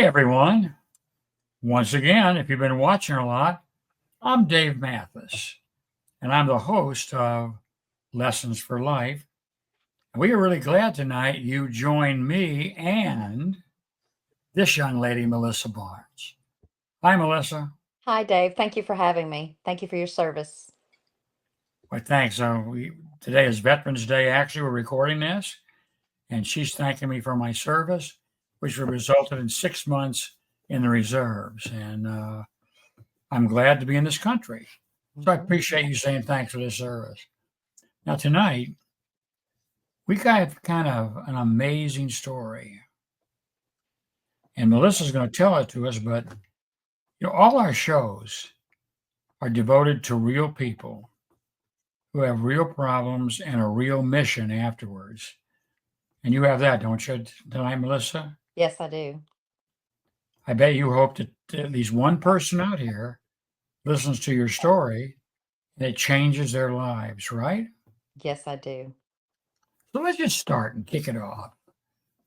Hey everyone. Once again, if you've been watching a lot, I'm Dave Mathis, and I'm the host of Lessons for Life. And we are really glad tonight you joined me and this young lady, Melissa Barnes. Hi, Melissa. Hi, Dave. Thank you for having me. Thank you for your service. Well, thanks. Today is Veterans Day. Actually, we're recording this, and she's thanking me for my service, which resulted in 6 months in the reserves. And I'm glad to be in this country. So I Mhm. appreciate you saying thanks for this service. Now, tonight, we got kind of an amazing story. And Melissa's going to tell it to us, but all our shows are devoted to real people who have real problems and a real mission afterwards. And you have that, don't you, tonight, Melissa? Yes, I do. I bet you hope that at least one person out here listens to your story and it changes their lives, right? Yes, I do. So let's just start and kick it off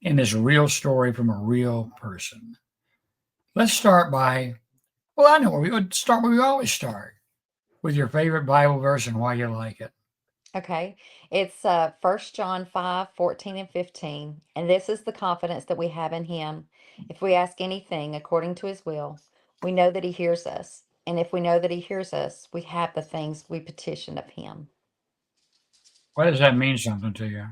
in this real story from a real person. Let's start by, well, I know where we would start where we always start with your favorite Bible verse and why you like it. Okay. It's 1 John 5:14 and 15. And this is the confidence that we have in him. If we ask anything according to his will, we know that he hears us. And if we know that he hears us, we have the things we petition of him. Why does that mean something to you?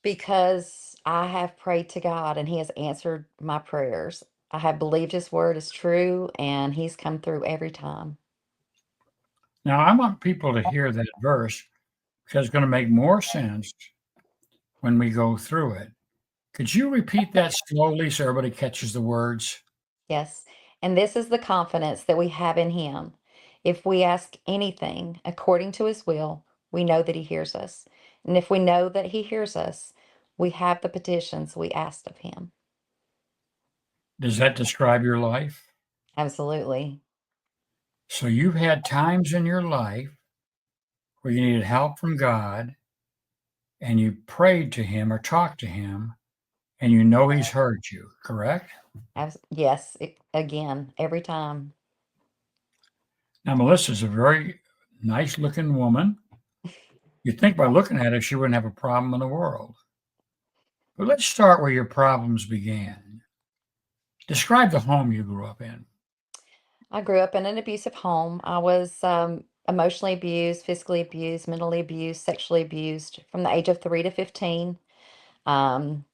Because I have prayed to God and he has answered my prayers. I have believed his word is true and he's come through every time. Now, I want people to hear that verse because it's going to make more sense when we go through it. Could you repeat that slowly so everybody catches the words? Yes. And this is the confidence that we have in him. If we ask anything according to his will, we know that he hears us. And if we know that he hears us, we have the petitions we asked of him. Does that describe your life? Absolutely. So you've had times in your life where you needed help from God and you prayed to him or talked to him and you know he's heard you, correct? Yes, again, every time. Now, Melissa's a very nice looking woman. You'd think by looking at her, she wouldn't have a problem in the world. But let's start where your problems began. Describe the home you grew up in. I grew up in an abusive home. I was emotionally abused, physically abused, mentally abused, sexually abused from the age of 3 to 15. Um,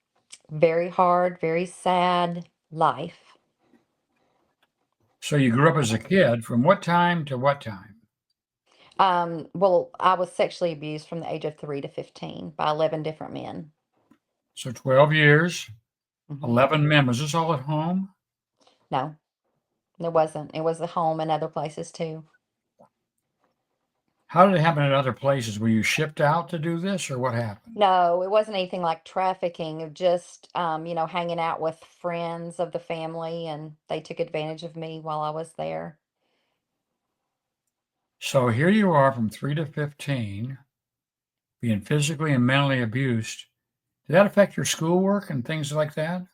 Very hard, very sad life. So you grew up as a kid from what time to what time? Well, I was sexually abused from the age of 3 to 15 by 11 different men. So 12 years, Hmm. 11 men. Was this all at home? No, it wasn't. It was the home and other places too. How did it happen at other places? Were you shipped out to do this or what happened? No, it wasn't anything like trafficking, of just, hanging out with friends of the family, and they took advantage of me while I was there. So here you are from 3 to 15, being physically and mentally abused. Did that affect your schoolwork and things like that?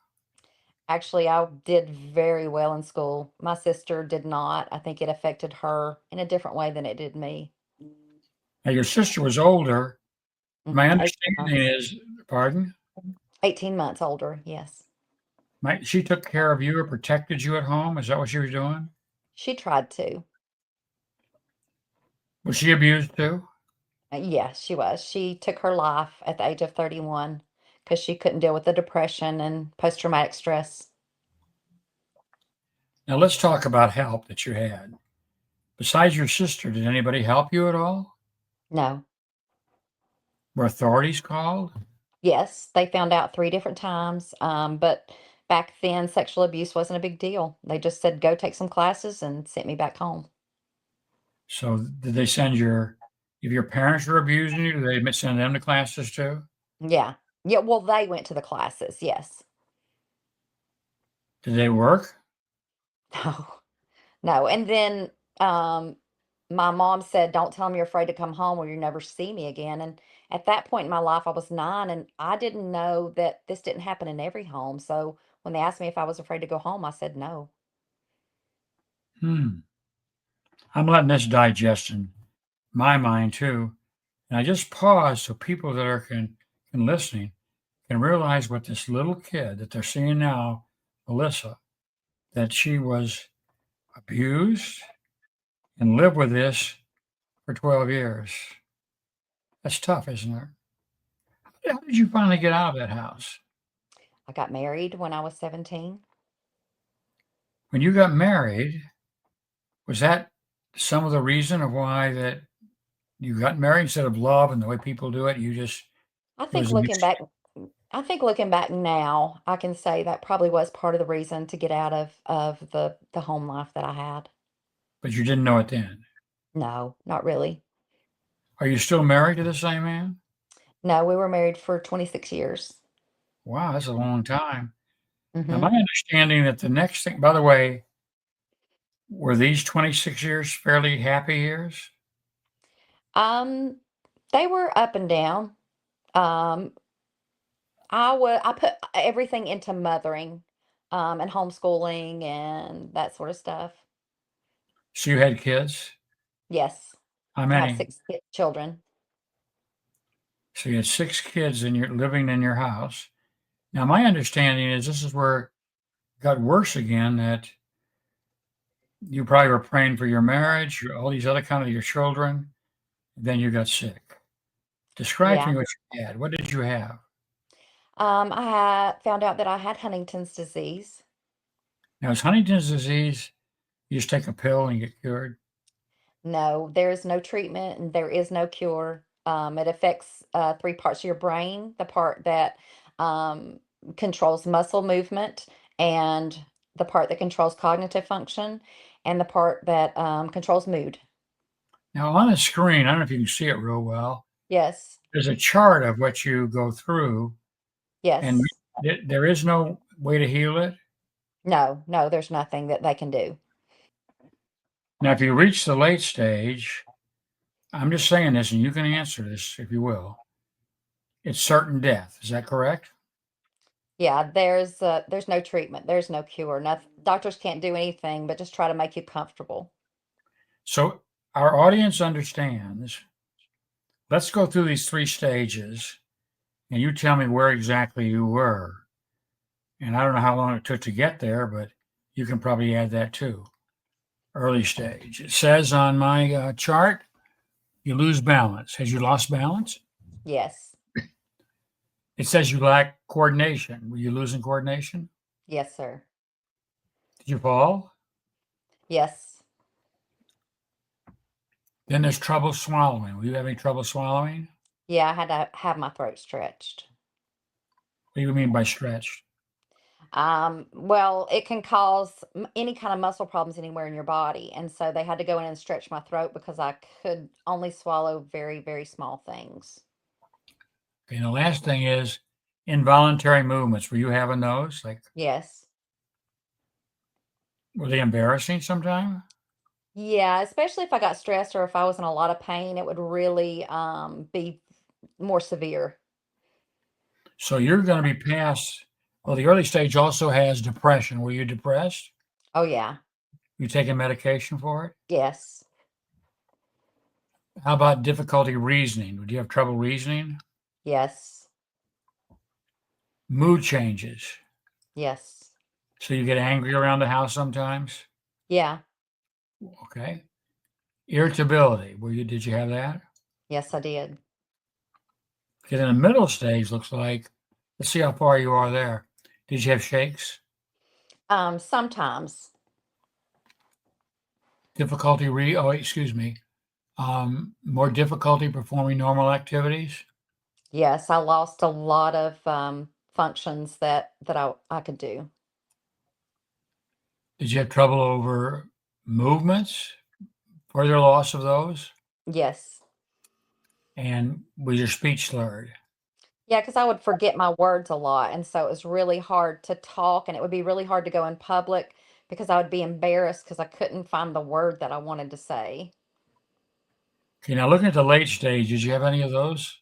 Actually, I did very well in school. My sister did not. I think it affected her in a different way than it did me. Now, your sister was older. My 18 understanding months. is, pardon? 18 months older, yes. She took care of you or protected you at home? Is that what she was doing? She tried to. Was she abused too? Yes, she was. She took her life at the age of 31 because she couldn't deal with the depression and post-traumatic stress. Now let's talk about help that you had. Besides your sister, did anybody help you at all? No. Were authorities called? Yes, they found out 3 different times. But back then, sexual abuse wasn't a big deal. They just said, go take some classes and sent me back home. So did they send if your parents were abusing you, did they send them to classes too? Yeah. Yeah. Well, they went to the classes. Yes. Did they work? No. No. And then my mom said, don't tell them you're afraid to come home or you never see me again. And at that point in my life, I was 9 and I didn't know that this didn't happen in every home. So When they asked me if I was afraid to go home, I said no. Hmm. I'm letting this digest in my mind too. And I just pause so people that are can listening can realize what this little kid that they're seeing now, Melissa, that she was abused and lived with this for 12 years. That's tough, isn't it? How did you finally get out of that house? I got married when I was 17. When you got married, was that some of the reason of why that you got married instead of love and the way people do it? You just I it was think a looking mix, back, I think looking back now, I can say that probably was part of the reason to get out of the home life that I had. but you didn't know it then. No, not really. Are you still married to the same man? No, we were married for 26 years. Wow, that's a long time. Now, my Hmm. understanding that the next thing, by the way, were these 26 years fairly happy years? Um, they were up and down. Um, I put everything into mothering, and homeschooling and that sort of stuff. So you had kids? Yes, How I have many? 6 children. So you had six kids and you're living in your house. Now, my understanding is this is where it got worse again, that you probably were praying for your marriage, all these other kind of your children, then you got sick. Describe to Yeah. me what you had. What did you have? I had found out that I had Huntington's disease. Now, is Huntington's disease, you just take a pill and get cured? No, there is no treatment and there is no cure. It affects 3 parts of your brain, the part that um, controls muscle movement, and the part that controls cognitive function, and the part that controls mood. Now, on the screen, I don't know if you can see it real well, Yes, there's a chart of what you go through, and yes. there is no way to heal it. No, no, there's nothing that they can do. Now, if you reach the late stage, I'm just saying this, and you can answer this if you will. It's certain death. Is that correct? Yeah, there's no treatment, there's no cure. Nothing, doctors can't do anything but just try to make you comfortable. So our audience understands. Let's go through these three stages, and you tell me where exactly you were. And I don't know how long it took to get there, but you can probably add that too. Early stage. It says on my chart, you lose balance. Has you lost balance? Yes, It says you lack coordination. Were you losing coordination? yes, sir. Did you fall? Yes, Then there's trouble swallowing. Were you having trouble swallowing? yeah, I had to have my throat stretched. What do you mean by stretched? Well, it can cause any kind of muscle problems anywhere in your body. And so they had to go in and stretch my throat because I could only swallow very, very small things. Okay, and the last thing is involuntary movements. Were you having those? Like, Yes. were they embarrassing sometime? Yeah, especially if I got stressed or if I was in a lot of pain, it would really be more severe. So you're going to be past, well, the early stage also has depression. Were you depressed? Oh, yeah. You taking medication for it? Yes. How about difficulty reasoning? Would you have trouble reasoning? Yes. Mood changes. Yes. So you get angry around the house sometimes? Yeah. Okay. Irritability. Did you have that? Yes, I did. Because in the middle stage looks like, let's see how far you are there. Did you have shakes? Sometimes. Excuse me. More difficulty performing normal activities? Yes, I lost a lot of functions that I could do. Did you have trouble over movements? Further loss of those? Yes. And was your speech slurred? Yeah, because I would forget my words a lot, and so it was really hard to talk, and it would be really hard to go in public because I would be embarrassed because I couldn't find the word that I wanted to say. Okay, now looking at the late stage, did you have any of those?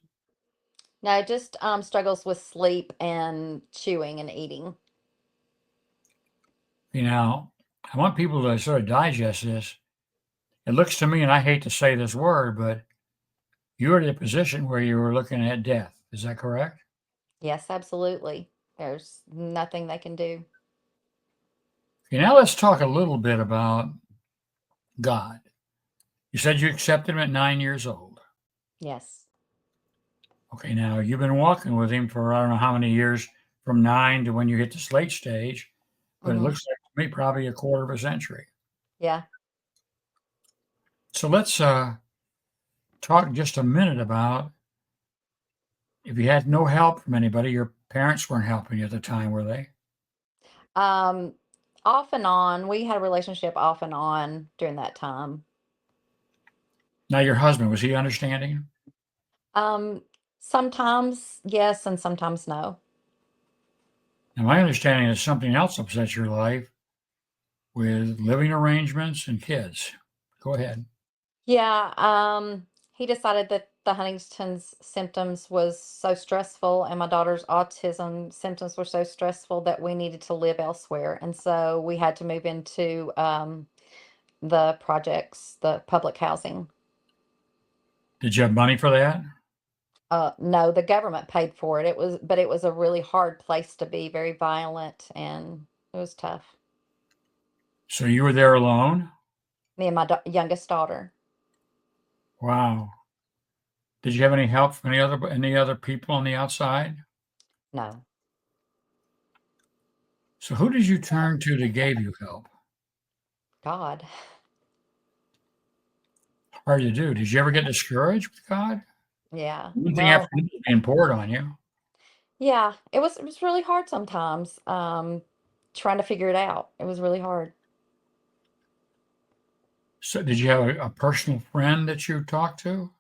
No, just struggles with sleep and chewing and eating. Now, I want people to sort of digest this. It looks to me, and I hate to say this word, but you're in a position where you were looking at death. Is that correct? Yes, absolutely. There's nothing they can do. Okay, now let's talk a little bit about God. You said you accepted him at 9 years old. Yes. Okay, now you've been walking with him for I don't know how many years, from 9 to when you hit this late stage, but it Hmm. looks like to me probably a quarter of a century. Yeah. So let's talk just a minute about if you had no help from anybody, your parents weren't helping you at the time, were they? Um, Off and on, we had a relationship off and on during that time. Now, your husband, was he understanding? Um, Sometimes yes and sometimes no. Now, my understanding is something else upset your life with living arrangements and kids. Go ahead. Yeah, he decided that the Huntington's symptoms was so stressful and my daughter's autism symptoms were so stressful that we needed to live elsewhere. And so we had to move into the projects, the public housing. Did you have money for that? No, the government paid for it. But it was a really hard place to be, very violent, and it was tough. So you were there alone? Me and my youngest daughter. Wow. Did you have any help from any other people on the outside? No, So who did you turn to that gave you help? God. Hard to do. Did you ever get discouraged with God? Yeah. One thing after Well, another being poured on you. yeah, it was really hard sometimes, trying to figure it out. It was really hard. So did you have a personal friend that you talked to?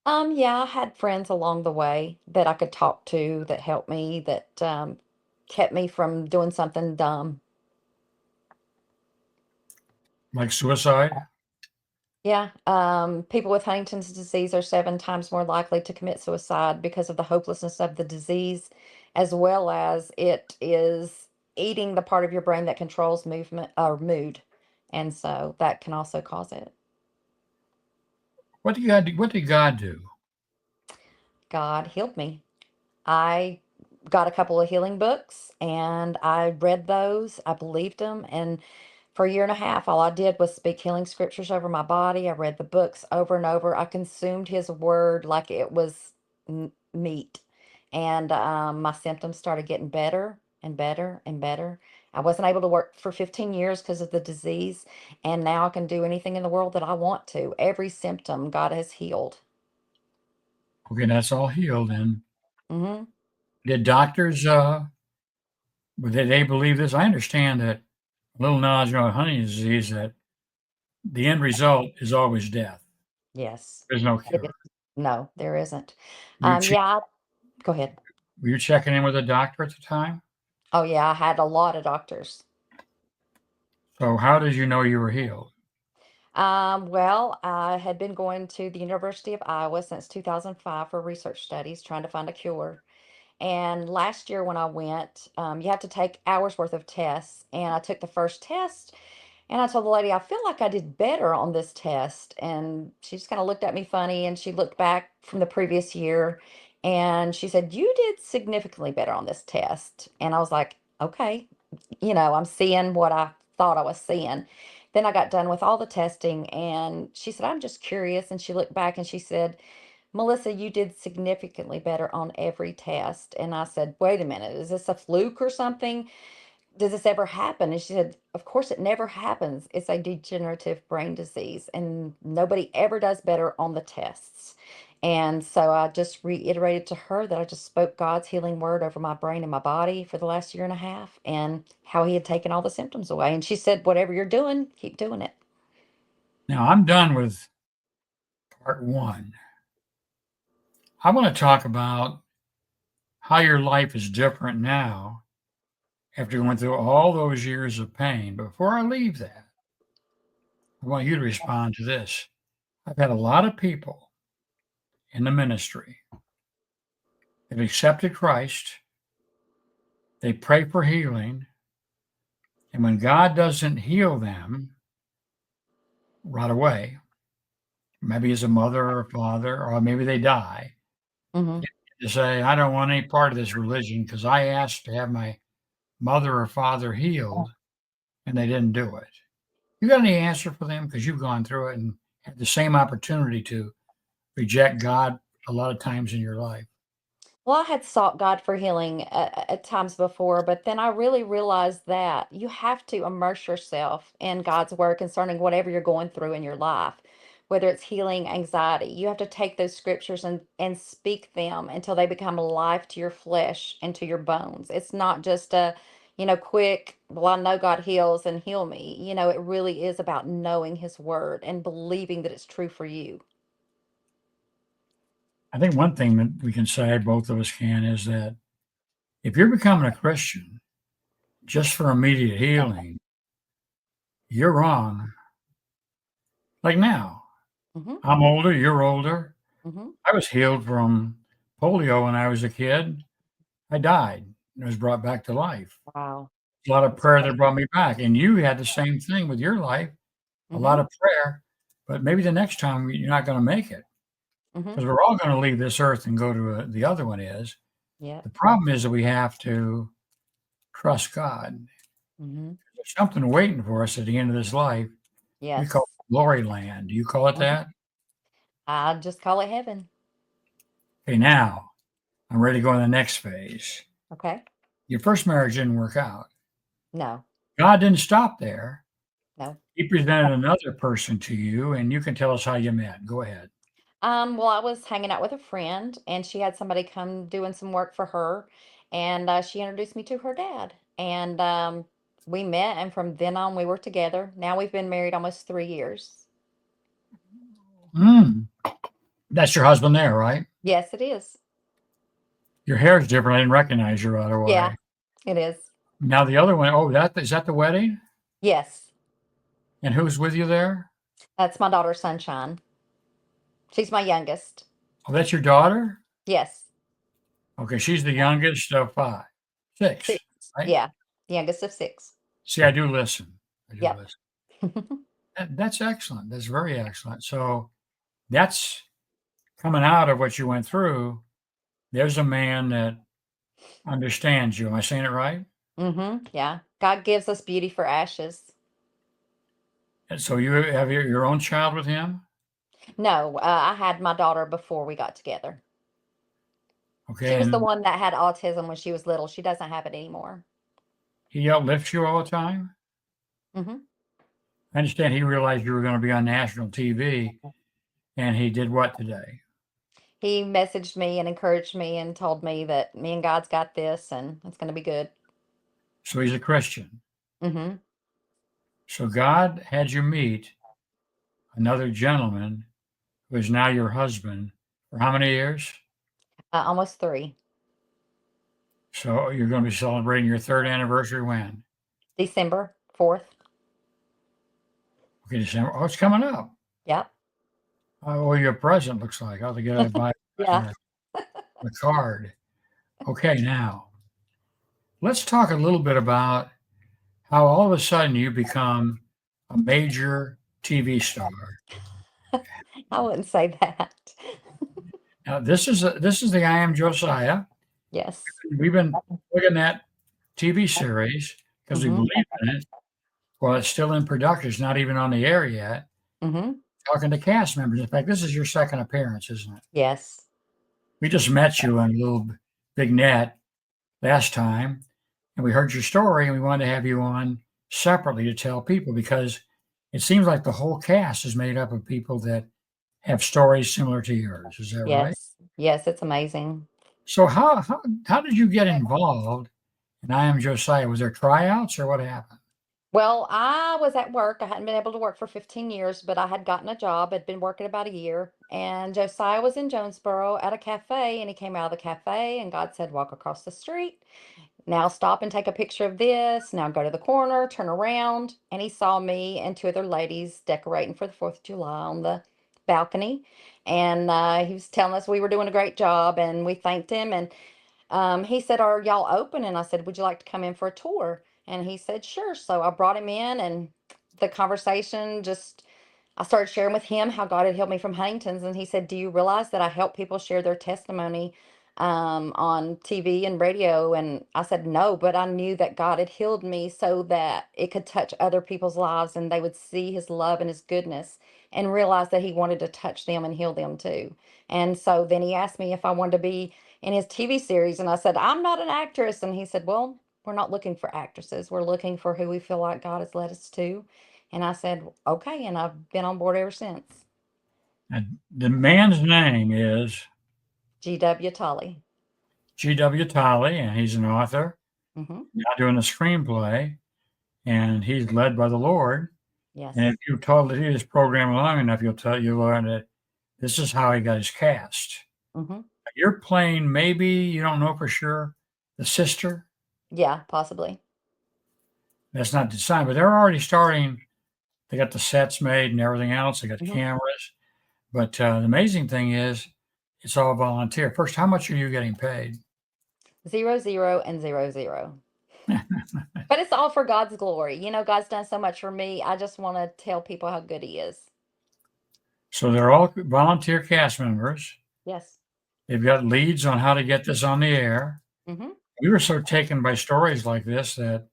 Yeah, I had friends along the way that I could talk to that helped me, that kept me from doing something dumb. Like suicide? Yeah, people with Huntington's disease are 7 times more likely to commit suicide because of the hopelessness of the disease, as well as it is eating the part of your brain that controls movement or mood. And so that can also cause it. What did God do? God healed me. I got a couple of healing books and I read those. I believed them. And for a year and a half, all I did was speak healing scriptures over my body. I read the books over and over. I consumed his word like it was meat. And my symptoms started getting better and better and better. I wasn't able to work for 15 years because of the disease. And now I can do anything in the world that I want to. Every symptom God has healed. Okay, that's all healed. And Hmm. did doctors did they believe this? I understand that a little knowledge about Huntington's disease that the end result is always death. Yes. There's no It cure. is. No, there isn't. Were you che- Yeah, go ahead. were you checking in with a doctor at the time? Oh, yeah, I had a lot of doctors. So how did you know you were healed? Well, I had been going to the University of Iowa since 2005 for research studies, trying to find a cure. And last year when I went, you have to take hours worth of tests. And I took the first test and I told the lady, I feel like I did better on this test. And she just kind of looked at me funny and she looked back from the previous year and she said, You did significantly better on this test. And I was like, Okay, I'm seeing what I thought I was seeing. Then I got done with all the testing and she said, I'm just curious. And she looked back and she said, Melissa, you did significantly better on every test. And I said, Wait a minute, is this a fluke or something? Does this ever happen? And she said, Of course, it never happens. It's a degenerative brain disease, and nobody ever does better on the tests. And so I just reiterated to her that I just spoke God's healing word over my brain and my body for the last year and a half and how He had taken all the symptoms away. And she said, Whatever you're doing, keep doing it. Now I'm done with part one. I want to talk about how your life is different now after going through all those years of pain. But before I leave that, I want you to respond to this. I've had a lot of people in the ministry that have accepted Christ, they pray for healing, And when God doesn't heal them right away, maybe as a mother or a father, or maybe they die, Hmm. to say, I don't want any part of this religion because I asked to have my mother or father healed and they didn't do it. You got any answer for them? Because you've gone through it and had the same opportunity to reject God a lot of times in your life. Well, I had sought God for healing at times before, but then I really realized that you have to immerse yourself in God's word concerning whatever you're going through in your life, whether it's healing, anxiety. You have to take those scriptures and speak them until they become life to your flesh and to your bones. It's not just a, quick, well, I know God heals and heal me. It really is about knowing His word and believing that it's true for you. I think one thing that we can say, both of us can, is that if you're becoming a Christian just for immediate healing, you're wrong. Like now, Hmm. I'm older, you're older. Hmm. I was healed from polio when I was a kid. I died and was brought back to life. Wow. A lot of That's prayer that amazing. brought me back. And you had the same thing with your life, a lot Hmm. of prayer, but maybe the next time you're not going to make it Hmm. because we're all going to leave this earth and go to the other one is. Yep. The problem is that we have to trust God. Hmm. There's something waiting for us at the end of this life. We call Yes. it glory land. Do you call it Mhm. that? I just call it heaven. Okay, now I'm ready to go to the next phase. Okay. Your first marriage didn't work out. No, God didn't stop there. no. He presented another person to you, and you can tell us how you met. Go ahead. Well, I was hanging out with a friend and she had somebody come doing some work for her and she introduced me to her dad. And we met and from then on we were together. Now we've been married almost 3 years. Mm, that's your husband there, right? Yes, it is. Your hair is different. I didn't recognize you right Yeah, away. it is. Now the other one, oh, that is that the wedding? Yes. And who's with you there? That's my daughter Sunshine. She's my youngest. Oh, that's your daughter? Yes. Okay, she's the youngest of five, six, 6. right? Yeah. The youngest of 6. See, I do listen. I do Yep. listen. That's excellent. That's very excellent. So that's coming out of what you went through. There's a man that understands you. Am I saying it right? Mhm. Yeah. God gives us beauty for ashes. And so you have your own child with him? No, I had my daughter before we got together. She Okay, was the and one that had autism when she was little. She doesn't have it anymore. he uplifts you all the time? Mhm. I understand he realized you were going to be on national TV, and he did what today? He messaged me and encouraged me and told me that me and God's got this and it's going to be good. So he's a Christian. Mhm. So God had you meet another gentleman who is now your husband for how many years? Almost 3. So you're going to be celebrating your third anniversary when? December 4th. Okay, December. Oh, it's coming up. Yep. I owe you a present, looks like. I'll have to get a buy a Yeah. present or a card. Okay, now let's talk a little bit about how all of a sudden you become a major TV star. I wouldn't say that. Now, this is the I Am Josiah. Yes. We've been looking at TV series because we Mhm. believe in it. While it's still in production, it's not even on the air yet. Mhm. Talking to cast members. In fact, this is your second appearance, isn't it? Yes. We just met you on a little big net last time, and we heard your story, and we wanted to have you on separately to tell people because it seems like the whole cast is made up of people that have stories similar to yours. Is that right? Yes. Yes, it's amazing. So how did you get involved in I Am Josiah? Was there tryouts or what happened? Well, I was at work. I hadn't been able to work for 15 years, but I had gotten a job. I'd been working about a year. And Josiah was in Jonesboro at a cafe, and he came out of the cafe, and God said, walk across the street. Now stop and take a picture of this. Now go to the corner, turn around. And he saw me and 2 other ladies decorating for the 4th of July on the balcony. And he was telling us we were doing a great job, and we thanked him. And He said, "Are y'all open?" And I said, "Would you like to come in for a tour?" And he said, "Sure." So I brought him in, and the conversation just, I started sharing with him how God had healed me from Huntington's. And he said, "Do you realize that I help people share their testimony on TV and radio?" And I said, "No, but I knew that God had healed me so that it could touch other people's lives and they would see his love and his goodness and realize that he wanted to touch them and heal them too." And so then he asked me if I wanted to be in his TV series. And I said, "I'm not an actress." And he said, "Well, we're not looking for actresses. We're looking for who we feel like God has led us to." And I said, "Okay." And I've been on board ever since. And the man's name is G.W. Tully. G.W. Talley, and he's an author, Hmm. now doing a screenplay, and he's led by the Lord. And if Yes. you totally see this program long enough, you'll learn that this is how he got his cast. Hmm. You're playing, maybe you don't know for sure, the sister. Yeah, possibly. That's not decided, but they're already starting. They got the sets made and everything else. They got Hmm. cameras. But the amazing thing is, it's all volunteer. First, how much are you getting paid? 0, 0, and 0, 0. But it's all for God's glory. God's done so much for me. I just want to tell people how good he is. So they're all volunteer cast members. Yes. They've got leads on how to get this on the air. Hmm. We were so taken by stories like this that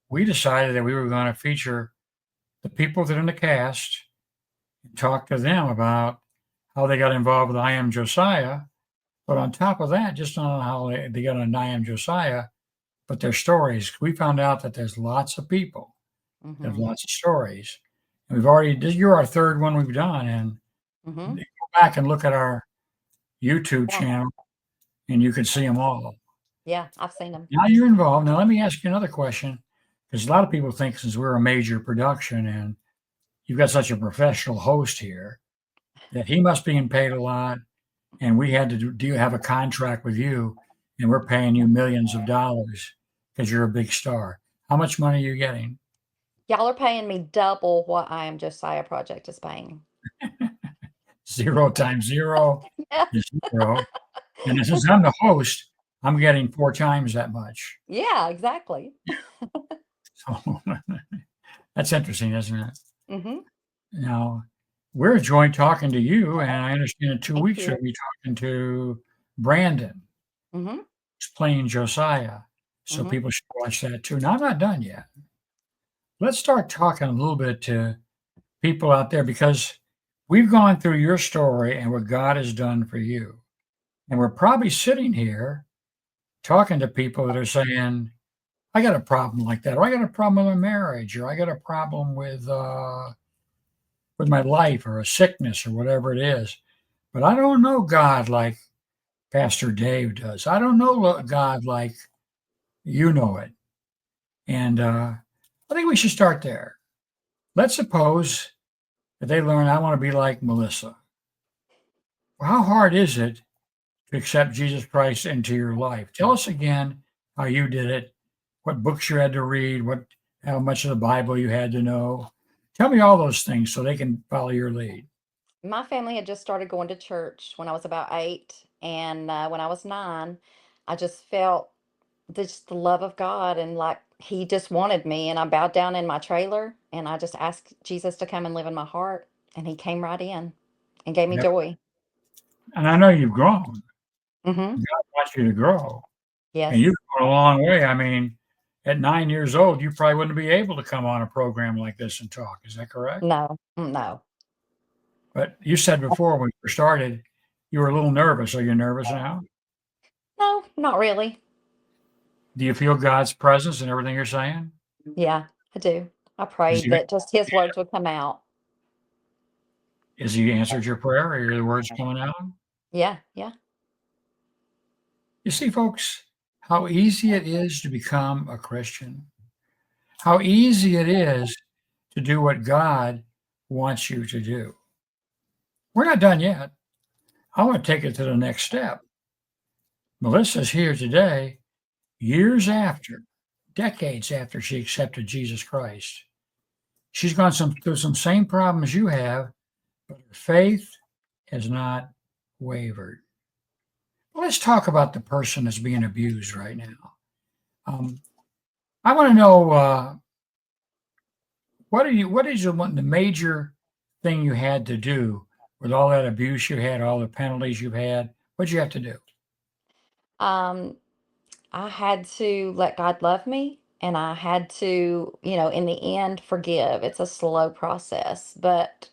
we decided that we were going to feature the people that are in the cast and talk to them about how they got involved with I Am Josiah. But on top of that, just on how they got on I Am Josiah, but their stories. We found out that there's lots of people that have Hmm. lots of stories. And you're our third one we've done. And Hmm. go back and look at our YouTube Yeah. channel and you can see them all. Yeah, I've seen him. Now you're involved. Now let me ask you another question, because a lot of people think since we're a major production and you've got such a professional host here that he must be paid a lot, and we had to do you have a contract with you, and we're paying you millions of dollars because you're a big star. How much money are you getting? Y'all are paying me double what I Am Josiah Project is paying. Zero times zero Yeah. is zero. And since I'm the host, I'm getting four times that much. Yeah, exactly. So that's interesting, isn't it? Hmm. Now, we're enjoying talking to you, and I understand in 2 Thank weeks you. you'll be talking to Brandon, Hmm. who's playing Josiah. So Hmm. people should watch that too. Now, I'm not done yet. Let's start talking a little bit to people out there because we've gone through your story and what God has done for you. And we're probably sitting here talking to people that are saying, I got a problem like that, or I got a problem with a marriage, or I got a problem with my life, or a sickness, or whatever it is. But I don't know God like Pastor Dave does. I don't know God like you know it. And I think we should start there. Let's suppose that they learn, I want to be like Melissa. Well, how hard is it to accept Jesus Christ into your life? Tell us again how you did it, what books you had to read, how much of the Bible you had to know. Tell me all those things so they can follow your lead. My family had just started going to church when I was about 8, and when I was 9, I just felt the love of God, and like He just wanted me. And I bowed down in my trailer, and I just asked Jesus to come and live in my heart, and He came right in and gave me Yep. joy. And I know you've grown. Hmm. God wants you to grow. And Yes. you've gone a long way. I mean, at 9 years old, you probably wouldn't be able to come on a program like this and talk. Is that correct? No. No. But you said before when we first started, you were a little nervous. Are you nervous now? No, not really. Do you feel God's presence in everything you're saying? Yeah, I do. I Is prayed he, that just His words would come out. is he answered your prayer? Are your words coming out? Yeah. Yeah. You see, folks, how easy it is to become a Christian, how easy it is to do what God wants you to do. We're not done yet. I want to take it to the next step. Melissa's here today, years after, decades after she accepted Jesus Christ. She's gone through some same problems you have, but her faith has not wavered. Well, let's talk about the person that's being abused right now. I want to know what is the major thing you had to do with all that abuse you had, all the penalties you've had? What'd you have to do? Um, I had to let God love me, and I had to, in the end, forgive. It's a slow process, but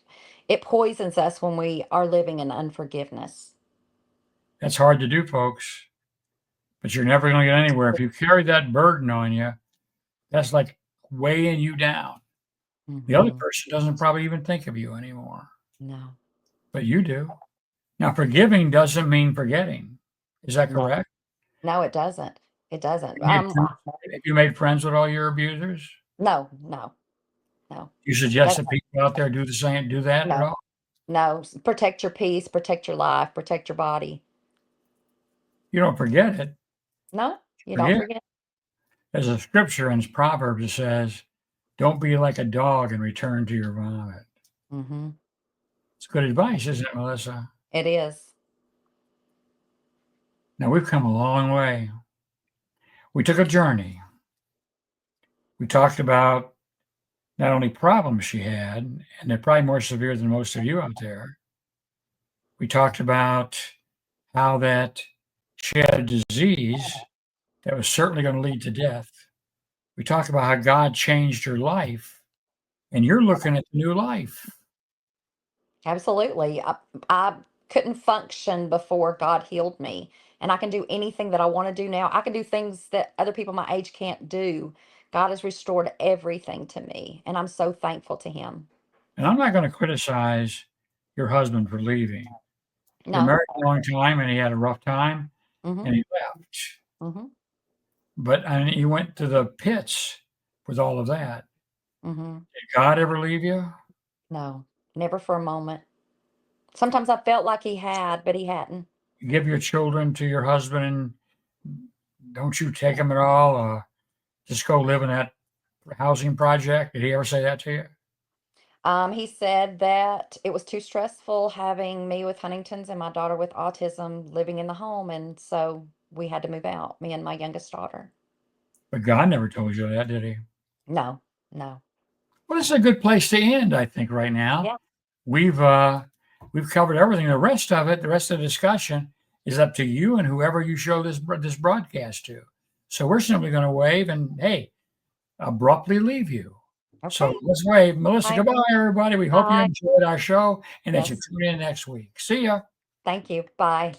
it poisons us when we are living in unforgiveness. That's hard to do, folks, but you're never going to get anywhere if you carry that burden on you. That's like weighing you down. The other Hmm. person doesn't probably even think of you anymore, No, but you do. Now, forgiving doesn't mean forgetting. Is that no, correct? no, it doesn't. It doesn't. Have you made friends with all your abusers? No, no, no. You suggest That's that people out there do the same, do that at no, all? no. Protect your peace, protect your life, protect your body. You don't forget it. No, you don't Forgive. forget. There's a scripture in Proverbs that says, "Don't be like a dog and return to your vomit." Hmm. It's good advice, isn't it, Melissa? It is. Now we've come a long way. We took a journey. We talked about not only problems she had, and they're probably more severe than most of you out there. We talked about how that she had a disease that was certainly going to lead to death. We talked about how God changed her life, and you're looking at the new life. Absolutely. I couldn't function before God healed me. And I can do anything that I want to do now. I can do things that other people my age can't do. God has restored everything to me. And I'm so thankful to Him. And I'm not going to criticize your husband for leaving. You're No. married a long time, and he had a rough time, Mm-hmm. and he left. Mm-hmm. But and he went to the pits with all of that. Mm-hmm. Did God ever leave you? No, never for a moment. Sometimes I felt like He had, but He hadn't. Give your children to your husband, and don't you take them at all? Just go live in that housing project. Did he ever say that to you? He said that it was too stressful having me with Huntington's and my daughter with autism living in the home. And so we had to move out, me and my youngest daughter. But God never told you that, did he? No, no. Well, this is a good place to end, I think, right now. Yeah. We've uh, we've covered everything. The rest of it, the rest of the discussion, is up to you and whoever you show this broadcast to. So we're simply going to wave and hey, abruptly leave you. So Okay. let's wave, Melissa. Bye. Goodbye, everybody. We hope you Bye. enjoyed our show and that you Yes. tune in next week. See ya. Thank you. Bye.